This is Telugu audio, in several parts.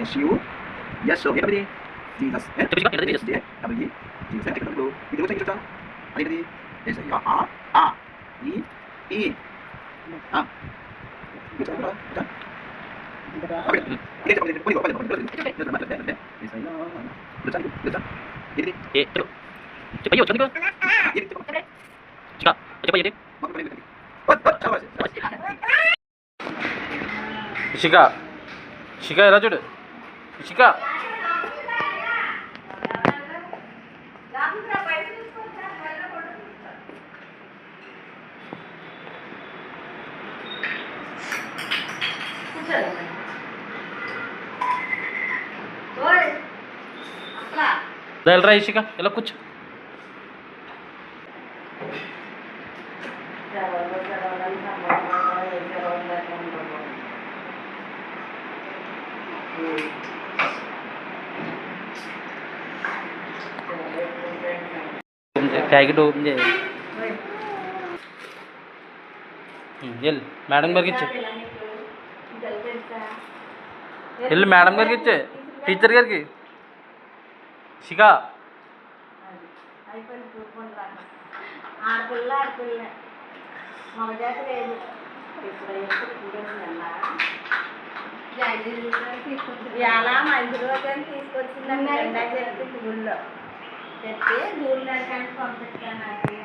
SU yes so apa ini Jesus Jesus dia apa ini Jesus kita dulu itu kita cerita ada ini S ya A I A kita apa kan oke ini coba ini boleh ini coba coba yuk coba coba jadi Ishika ఎలా చూడు ఇషిక వెళ్ళరా ఇషిక ఎలా కూర్చో ట్యాగ్ ఓపెన్ చేయాలి వెళ్ళు మేడం గారికి ఇచ్చే వెళ్ళు మేడం గారికి ఇచ్చే టీచర్ గారికి శిఖా ఎలా మంచి రోజు తీసుకొచ్చిందండి ఎండా చెప్పింది గుళ్ళో చెప్పి దూరం నడకానికి పంపిస్తాను అది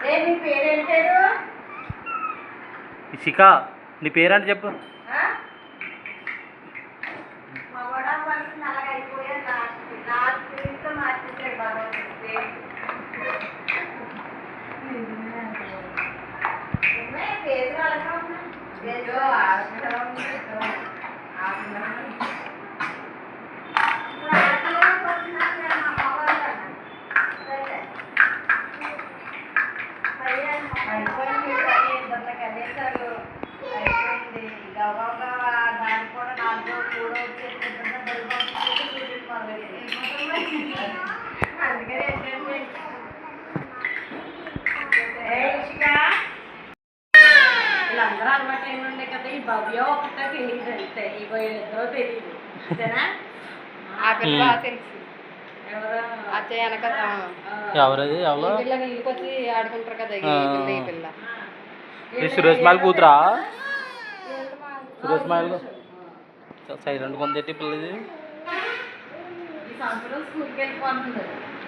ఏ నీ పేరేం పేరు శిఖా నీ పేరంటే చెప్పు మగడా పర్సన్ అలాగ అయిపోయా లాస్ట్ మార్చేసాడు బాబా పేరు అలాగే ఉన్నా ఏదో వీళ్ళందరూ అలవాటు ఏముండే కదా ఈ భవ్య ఒకటే తెలియదు అంతే ఈ వీళ్ళిద్దరూ తెలియదు అంతేనా ఆ పిల్ల బాగా తెలుసు అత్తయ్య వెనక ఎవరది ఎవరో పిల్లలు ఇంటికి వచ్చి ఆడుకుంటారు కదా ఈ పిల్ల సురేష్ మాల్ కూతురా సురేష్ మాల్ సైలెంట్ కొందేటి పిల్లది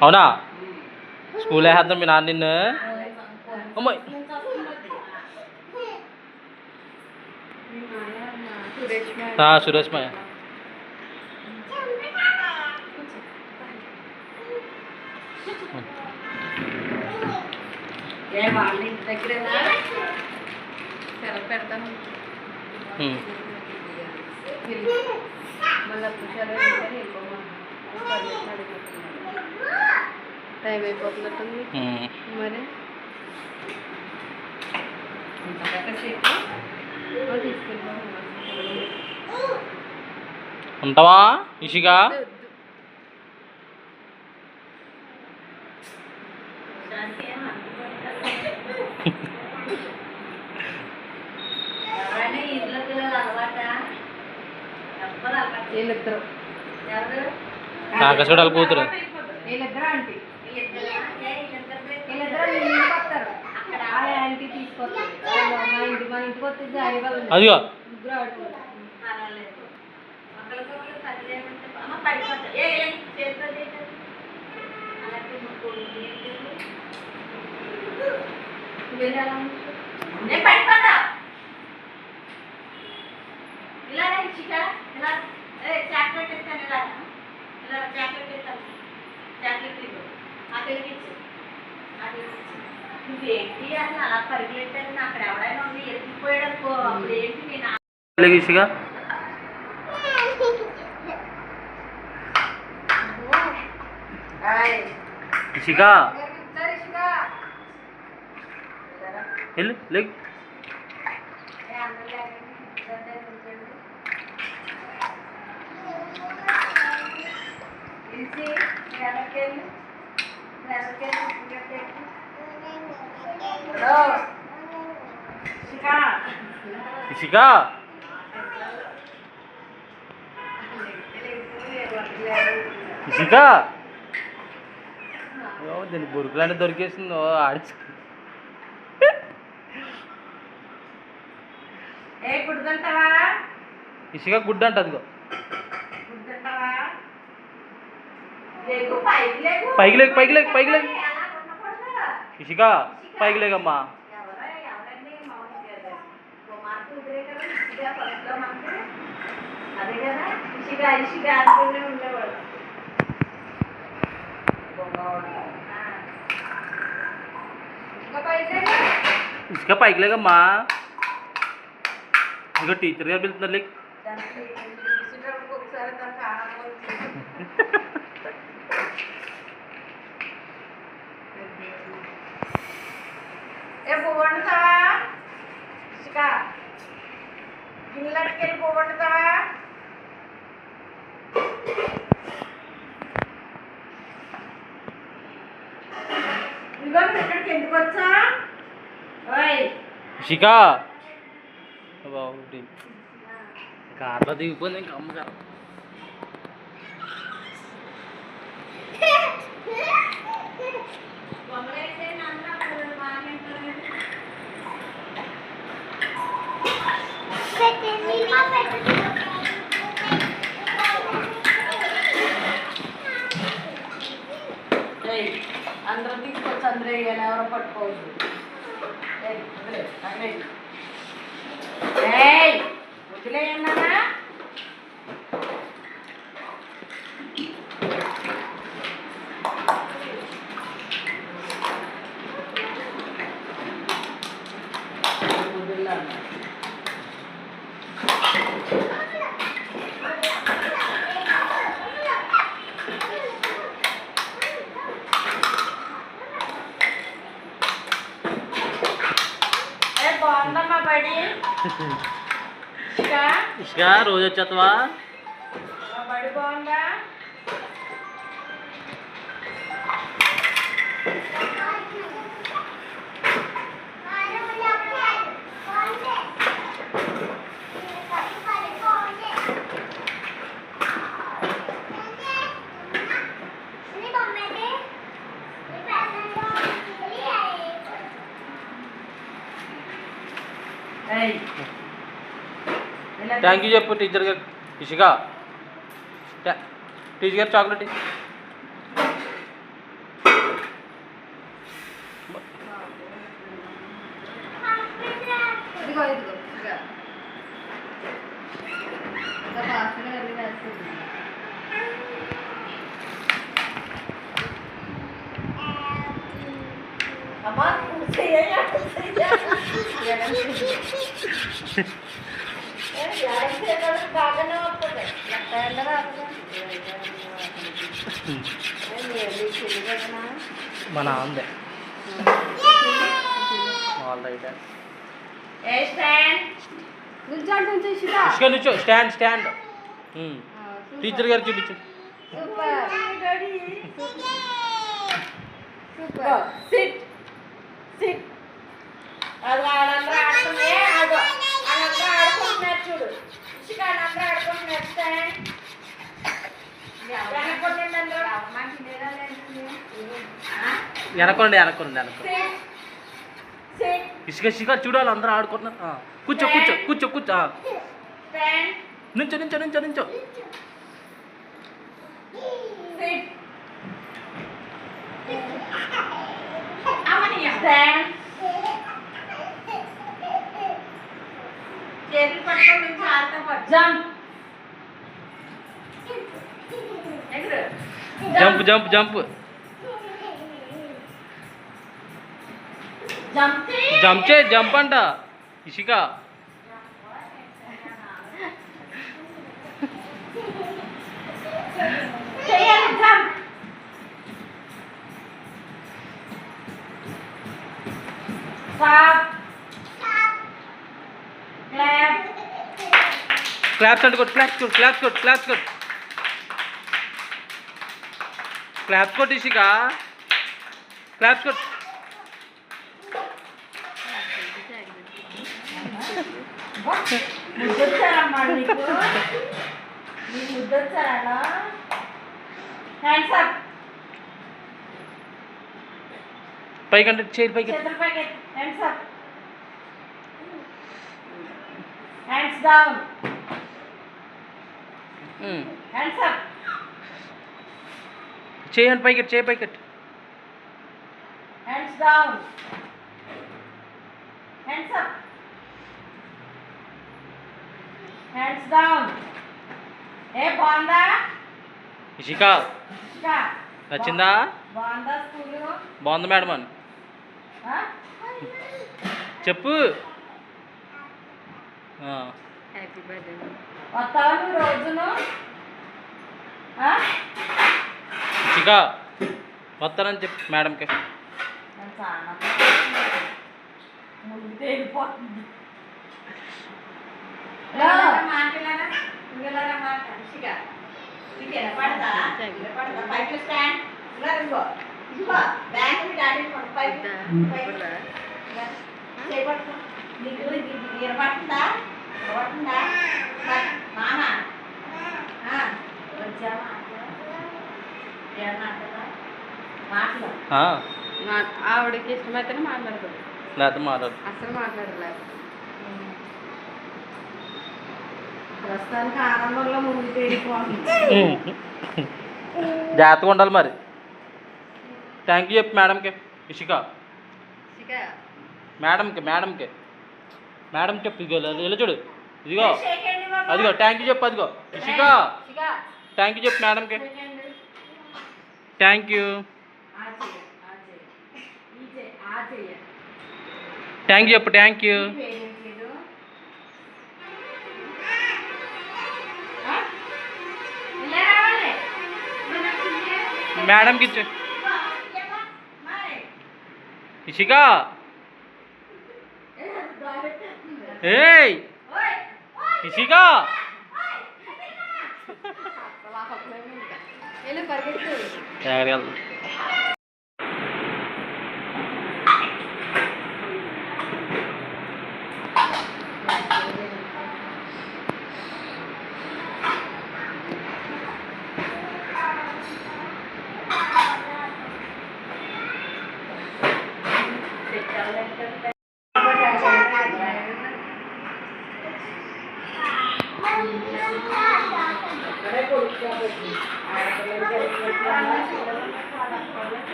అవునా స్కూల్ వేసేద్దాం మీ నాన్న నిన్ను అమ్మాయి సురేష్ మాయ వాళ్ళ ఇంటి దగ్గరేనా సెలవు పెడతాను మళ్ళీ టైం అయిపోతున్నట్టుంది మరి తీసుకెళ్తాం ఉంటావా ఇషిక వీళ్ళిద్దరు ఆకాశ వాళ్ళ కూతురు వీళ్ళిద్దరు ఆంటీ వీళ్ళిద్దరు ఇంటికి వస్తారు అక్కడ ఆంటీ తీసుకొస్తారు మా ఇంటికి వస్తే జాయిగా ఉంది అదిగో ముగ్గురు ఆడుకుంటారు ఇలా ఇలా చాక్లెట్ ఇస్తాను ఇలా ఇలా చాక్లెట్ ఇస్తాను చాక్లెట్ ఇవ్వు అక్కడికి ఇచ్చు నువ్వేంటి అసలు అలా పరిగెట్టాను అక్కడ ఎవడైనా ఉంది ఎత్తిపోయాడు అనుకో అప్పుడు ఏంటి నేను ఇషిక ఇషిక వెళ్ళు లేకు ఇషిక ఇషిక దీని బురుకులాంటి దొరికేసిందో ఆడిచి ఇషిక గుడ్డ అంట అదిగో పైకి లేకు పైకి లేకు పైకి లేకు ఇషిక పైకి లేకమ్మా అదే కదా ఇషిక ఇషిక అనుకునే ఉండేవాడు ఇసుక పైకి లేకమ్మా ఇక టీచర్ గారు పిలుతున్నారు లేక్ పువ్వు వండుతావా ఇసుక గిన్నెలకి పువ్వు వండుతావా ఇదిగో ఇక్కడికి ఎందుకు వచ్చా ఇషిక బాగుంది కార్లో దిగిపోయింది ఇంకా అమ్మగారు అందరూ తీసుకొచ్చి అందరూ వేయాలి ఎవరో పట్టుకోవద్దు వదిలేయన్నా బాగుందమ్మా బడి ఇసుక రోజు వచ్చేస్తావా బడి బాగుందా థ్యాంక్ యూ చెప్పు టీచర్ గారు ఇషిక టీచర్ గారు చాక్లెట్ ఇదిగో ఇదిగో అమ్మా బాగానే వస్తుంది మన అందే ఆల్ రైట్ ఇసుక నుంచో స్టాండ్ స్టాండ్ టీచర్ గారు చూపించు సిట్ సిట్ అది వాళ్ళందరూ ఆడుకునే అదో వాళ్ళందరూ ఆడుకుంటున్నారు చూడు ఇసుక వాళ్ళందరూ ఆడుకుంటున్నారు వెనకండి వెనకండి వెనక ఇసుక ఇసుక చూడాలి అందరూ ఆడుకుంటున్నారు కూర్చో కూర్చో కూర్చో కూర్చో నుంచో నుంచో నుంచో నుంచో చేతులు పట్టుకొని నుంచి ఆడతా jump jump jump jump jump చే జంప్ అంట ఇషిక చేయాలి జంప్ స్టాప్ క్లాప్ క్లాప్స్ అంటే కొట్టు క్లాప్స్ కొట్టు క్లాప్స్ కొట్టు క్లాప్స్ కొట్టు క్లాప్స్ కొట్టు ఇషిక క్లాప్స్ కొట్టు. ముద్దొచ్చారమ్మా నీకు, నీకు ముద్దొచ్చారా? హ్యాండ్స్ అప్, పైకంటే చేయి పైకి. చేతుల పైకి, hands up, hands down, hands up, చేయండి పైకి, చేయి పైకి. Hands down, hands up, hands down. ఏ బాగుందా ఇషిక? ఇంకా నచ్చిందా? బాగుందా స్కూలు? బాగుంది మేడం అని చెప్పు. వస్తావా నువ్వు రోజును? ఇషిక వస్తానని చెప్పు మేడంకి. ముందు వెళ్ళిపోతుంది. ఆవిడకి ఇష్టమైతేనే మాట్లాడతాడు, లేకపోతే మాట్లాడు. అసలు మాట్లాడలేదు. ప్రస్తుతానికి ఆనందంలో ముందు వెళ్ళిపోతుంది. జాగ్రత్తగా ఉండాలి మరి. థ్యాంక్ యూ చెప్పు మేడంకి. ఇషిక మేడంకి మేడం చెప్పు. ఇదిగో ఇలా చూడు, ఇదిగో అదిగో థ్యాంక్ యూ చెప్పు. అదిగో ఇషిక థ్యాంక్ యూ చెప్పు మేడంకి. థ్యాంక్ యూ థ్యాంక్ యూ చెప్పు. థ్యాంక్ యూ మేడంకి ఇచ్చే. ఇషిక ఏయ్ ఇషిక పరిగెత్తు.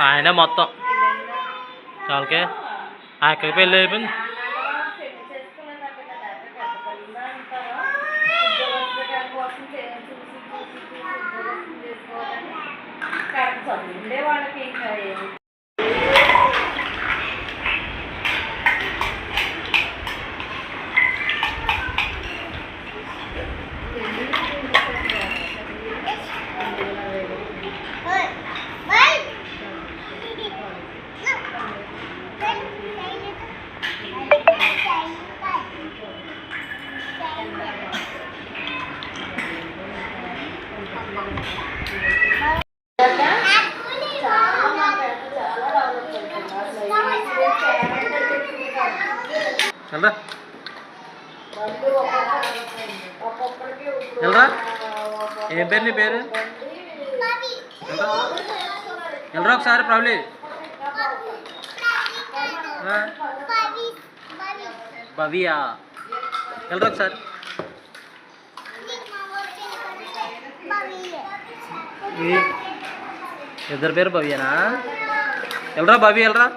ఆయన మొత్తం చాలకే అక్కడికి పెళ్ళి అయిపోయింది. వాళ్ళకి ఇంకా వెళ్ళరా వెళ్ళరా. ఏం పేరు నీ పేరు? వెళ్ళరా ఒకసారి ప్రాబ్లీ. భవ్యా వెళ్ళరా ఒకసారి. ఇద్దరు పేరు భవ్యనా? వెళ్ళరా భవ్య వెళ్ళరా.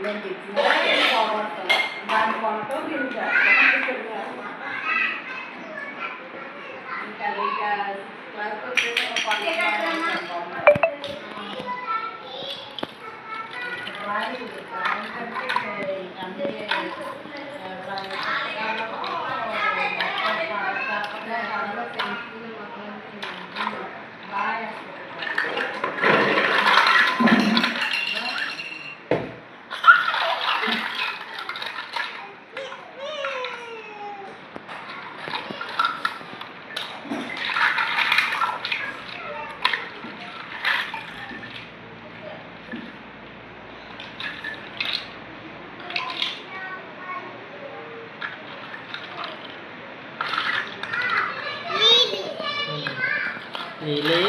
Thank you. రియలీ